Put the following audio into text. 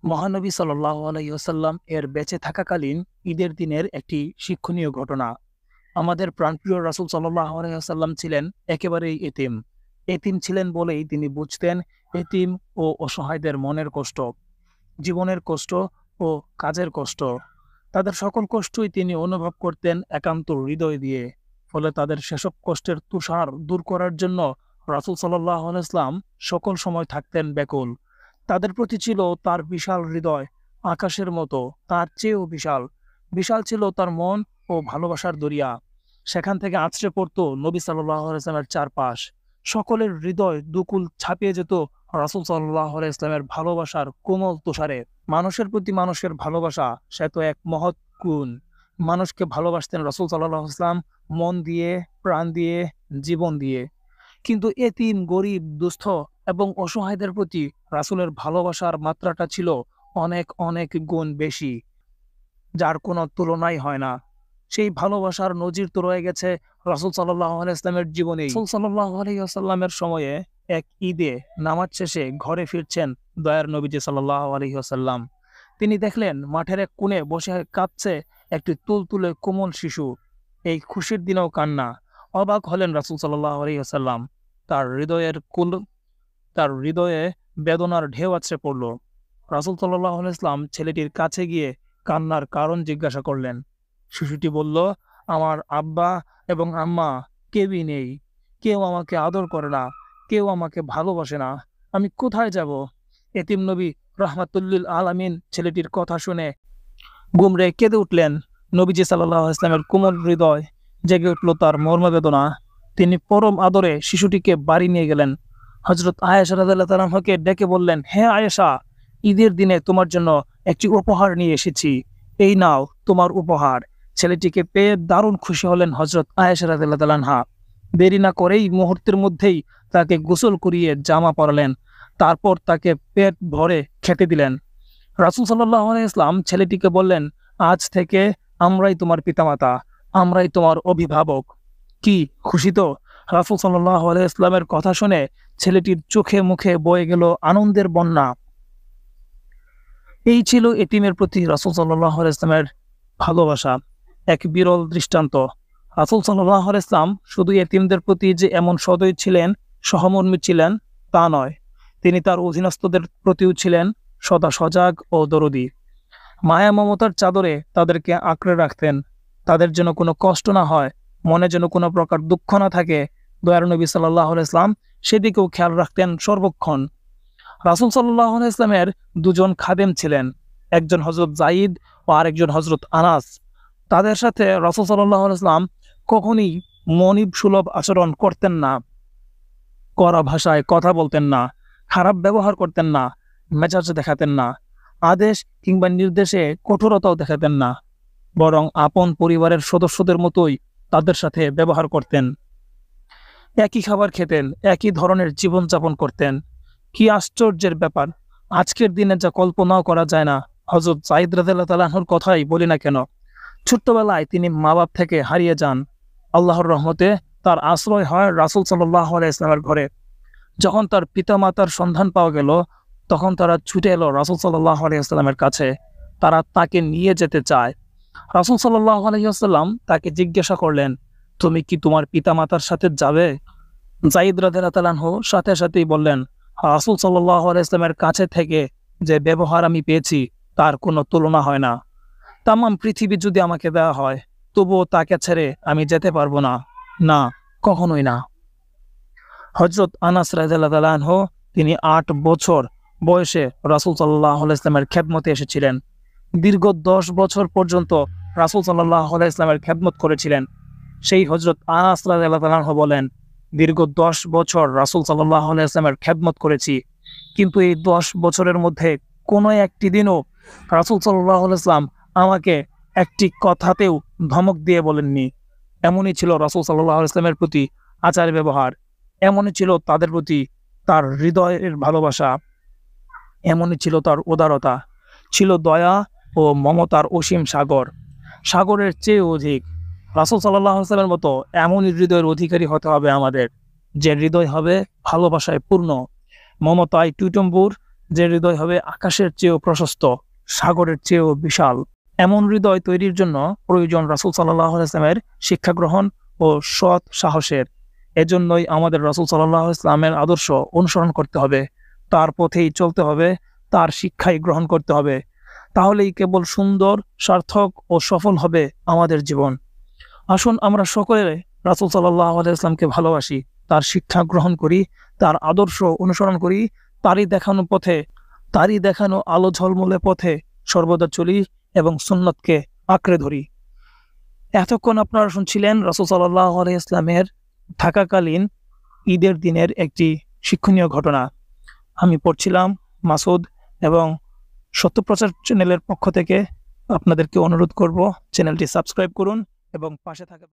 মহানবী সাল্লাল্লাহু আলাইহি ওয়াসাল্লাম এর বেঁচে থাকাকালীন ঈদের দিনের একটি শিক্ষণীয় ঘটনা। আমাদের প্রাণপ্রিয় রাসূল সাল্লাল্লাহু আলাইহি ওয়াসাল্লাম ছিলেন একেবারেই এতিম। এতিম ছিলেন বলেই তিনি বুঝতেন এতিম ও অসহায়দের মনের কষ্ট, জীবনের কষ্ট ও কাজের কষ্ট। তাদের সকল কষ্টই তিনি অনুভব করতেন একান্ত হৃদয় দিয়ে। ফলে তাদের সেসব কষ্টের তুষার দূর করার জন্য রাসূল সাল্লাল্লাহু আলাইহি ওয়াসাল্লাম সকল সময় থাকতেন ব্যাকুল। তাদের প্রতি ছিল তার বিশাল হৃদয়, আকাশের মতো, তার চেয়েও বিশাল। বিশাল ছিল তার মন ও ভালোবাসার দরিয়া। সেখান থেকে আছড়ে পড়ত নবী সাল্লাল্লাহু আলাইহি ওয়াসাল্লামের চারপাশ। সকলের হৃদয় দুকুল ছাপিয়ে যেত রাসূল সাল্লাল্লাহু আলাইহি ওয়াসাল্লামের ভালোবাসার কোমল তুষারে। মানুষের প্রতি মানুষের ভালোবাসা সে তো এক মহৎ গুণ। মানুষকে ভালোবাসতেন রাসূল সাল্লাল্লাহু আলাইহি ওয়াসাল্লাম মন দিয়ে, প্রাণ দিয়ে, জীবন দিয়ে। কিন্তু এতিম, গরিব, দুস্থ এবং অসহায়দের প্রতি রাসূলের ভালোবাসার মাত্রাটা ছিল অনেক অনেক গুণ বেশি, যার কোনো তুলনাই হয় না। সেই ভালোবাসার নজির তো রয়ে গেছে রাসূল সাল্লাল্লাহু আলাইহি ওয়াসাল্লামের জীবনেই। রাসূল সাল্লাল্লাহু আলাইহি ওয়াসাল্লামের সময়ে এক ঈদে নামাজ শেষে ঘরে ফিরছেন দয়ার নবীজি সাল্লাল্লাহু আলাইহি ওয়াসাল্লাম। তিনি দেখলেন মাঠের এক কোণে বসে কাঁদছে একটি তুলতুলে কোমল শিশু। এই খুশির দিনেও কান্না। অবাক হলেন রাসূল সাল্লাল্লাহু আলাইহি ওয়াসাল্লাম। তার হৃদয়ে বেদনার ঢেউ আছড়ে পড়ল। রাসূল সাল্লাল্লাহু আলাইহি ওয়াসাল্লাম ছেলেটির কাছে গিয়ে কান্নার কারণ জিজ্ঞাসা করলেন। শিশুটি বলল, আমার আব্বা এবং আম্মা কেউই নেই। কেউ আমাকে আদর করে না, কেউ আমাকে ভালোবাসে না। আমি কোথায় যাব? এতিম নবী রাহমাতুল্লিল আলামিন ছেলেটির কথা শুনে গুমরে কেঁদে উঠলেন। নবীজি সাল্লাল্লাহু আলাইহি ওয়াসাল্লামের কোমল হৃদয় জেগে উঠল তার মর্মবেদনা। তিনি পরম আদরে শিশুটিকে বাড়ি নিয়ে গেলেন। হযরত আয়েশা রাদিয়াল্লাহু তাআলা আনহাকে ডেকে বললেন, হে আয়েশা, ঈদের দিনে তোমার জন্য একটি উপহার নিয়ে এসেছি। এই নাও তোমার উপহার। ছেলেটিকে পেয়ে দারুণ খুশি হলেন হযরত আয়েশা রাদিয়াল্লাহু তাআলা আনহা। দেরি না করেই মুহূর্তের মধ্যেই তাকে গোসল করিয়ে জামা পরালেন। তারপর তাকে পেট ভরে খেতে দিলেন। রাসূল সাল্লাল্লাহু আলাইহি ওয়াসাল্লাম ছেলেটিকে বললেন, আজ থেকে আমরাই তোমার পিতামাতা, আমরাই তোমার অভিভাবক। কি খুশি তো? রাসূল সাল্লাল্লাহু আলাইহি ওয়াসাল্লামের কথা শুনে ছেলেটির চোখে মুখে বয়ে গেল আনন্দের বন্যা। এই ছিল এতিমের প্রতি রাসূল সাল্লাল্লাহু আলাইহি ওয়াসাল্লামের ভালোবাসা, এক বিরল দৃষ্টান্ত। রাসূল সাল্লাল্লাহু আলাইহি ওয়াসাল্লাম শুধু এতিমদের প্রতি যে এমন সদয় ছিলেন, সহমর্মী ছিলেন তা নয়, তিনি তার অধীনস্থদের প্রতিও ছিলেন সদা সজাগ ও দরদী। মায়া মমতার চাদরে তাদেরকে আঁকড়ে রাখতেন। তাদের যেন কোনো কষ্ট না হয়, মনে যেন কোনো প্রকার দুঃখ না থাকে, দয়ার নবী সাল্লাল্লাহু আলাইহি ওয়াসাল্লাম সেদিকেও খেয়াল রাখতেন সর্বক্ষণ। রাসূল সাল্লাল্লাহু আলাইহি ওয়াসাল্লামের দুজন খাদেম ছিলেন, একজন হযরত যায়েদ ও আরেকজন হযরত আনাস। তাদের সাথে রাসূল সাল্লাল্লাহু আলাইহি ওয়াসাল্লাম কখনোই মনিব সুলভ আচরণ করতেন না, কড়া ভাষায় কথা বলতেন না, খারাপ ব্যবহার করতেন না, মেজাজ দেখাতেন না, আদেশ কিংবা নির্দেশে কঠোরতাও দেখাতেন না, বরং আপন পরিবারের সদস্যদের মতোই তাদের সাথে ব্যবহার করতেন। একই খাবার খেতেন, একই ধরনের জীবনযাপন করতেন। কি আশ্চর্যের ব্যাপার! আজকের দিনে যা কল্পনাও করা যায় না। হযরত যায়েদ রাদিয়াল্লাহু তাআলা আনহুর কথাই বলি না কেন, ছোট্টবেলায় তিনি মা বাপ থেকে হারিয়ে যান। আল্লাহর রহমতে তার আশ্রয় হয় রাসূল সাল্লাল্লাহু আলাইহি ওয়াসাল্লামের ঘরে। যখন তার পিতামাতার সন্ধান পাওয়া গেল, তখন তারা ছুটে এলো রাসূল সাল্লাল্লাহু আলাইহি ওয়াসাল্লামের কাছে। তারা তাকে নিয়ে যেতে চায়। রাসূল সাল্লাল্লাহু আলাইহি ওয়াসাল্লাম তাকে জিজ্ঞাসা করলেন, তুমি কি তোমার পিতামাতার সাথে যাবে? যায়েদ রাদিয়াল্লাহু তাআলা আনহু সাথে সাথেই বললেন, রাসূল সাল্লাল্লাহু আলাইহি ওয়াসাল্লামের কাছে থেকে যে ব্যবহার আমি পেয়েছি তার কোনো তুলনা হয় না। তামাম পৃথিবী যদি আমাকে দেওয়া হয়, তবুও তাকে ছেড়ে আমি যেতে পারবো না, না, কখনোই না। হযরত আনাস রাদিয়াল্লাহু তাআলা আনহু তিনি ৮ বছর বয়সে রাসূল সাল্লাল্লাহু আলাইহি ওয়াসাল্লামের খেদমতে এসেছিলেন। দীর্ঘ ১০ বছর পর্যন্ত রাসূল সাল্লাল্লাহু আলাইহি ওয়াসাল্লামের খেদমত করেছিলেন। সেই হযরত আনাস রাদিয়াল্লাহু তাআলা আনহু বলেন, দীর্ঘ ১০ বছর রাসূল সাল্লাল্লাহু আলাইহি ওয়াসাল্লামের খেদমত করেছি, কিন্তু এই ১০ বছরের মধ্যে কোনো একটি দিনও রাসূল সাল্লাল্লাহু আলাইহি ওয়াসাল্লাম আমাকে একটি কথাতেও ধমক দিয়ে বলেননি। এমনই ছিল রাসূল সাল্লাল্লাহু আলাইহি ওয়াসাল্লামের প্রতি আচার ব্যবহার, এমনই ছিল তাদের প্রতি তার হৃদয়ের ভালোবাসা, এমনই ছিল তার উদারতা, ছিল দয়া ও মমতার অসীম সাগর, সাগরের চেয়ে অধিক। রাসূল সাল্লাল্লাহু আলাইহি ওয়াসাল্লামের মতো এমনই হৃদয়ের অধিকারী হতে হবে আমাদের, যে হৃদয় হবে ভালোবাসায় পূর্ণ, মমতায় টুইটম্বুর, যে হৃদয় হবে আকাশের চেয়েও প্রশস্ত, সাগরের চেয়েও বিশাল। এমন হৃদয় তৈরির জন্য প্রয়োজন রাসূল সাল্লাল্লাহু আলাইহি ওয়াসাল্লামের শিক্ষা গ্রহণ ও সৎ সাহসের। এজন্যই আমাদের রাসূল সাল্লাল্লাহু আলাইহি ওয়াসাল্লামের আদর্শ অনুসরণ করতে হবে, তার পথেই চলতে হবে, তার শিক্ষাই গ্রহণ করতে হবে। তাহলেই কেবল সুন্দর, সার্থক ও সফল হবে আমাদের জীবন। আসুন আমরা সকলে রাসূল সাল্লাল্লাহু আলাইহি ওয়াসাল্লামকে ভালোবাসি, তার শিক্ষা গ্রহণ করি, তার আদর্শ অনুসরণ করি, তারই দেখানো পথে, তারই দেখানো আলো ঝলমলে পথে সর্বদা চলি এবং সুন্নতকে আঁকড়ে ধরি। এতক্ষণ আপনারা শুনছিলেন রাসূল সাল্লাল্লাহু আলাইহি ওয়াসাল্লামের থাকাকালীন ঈদের দিনের একটি শিক্ষণীয় ঘটনা। আমি পড়ছিলাম মাসুদ, এবং সত্যপ্রচার চ্যানেলের পক্ষ থেকে আপনাদেরকে অনুরোধ করব চ্যানেলটি সাবস্ক্রাইব করুন এবং পাশে থাকা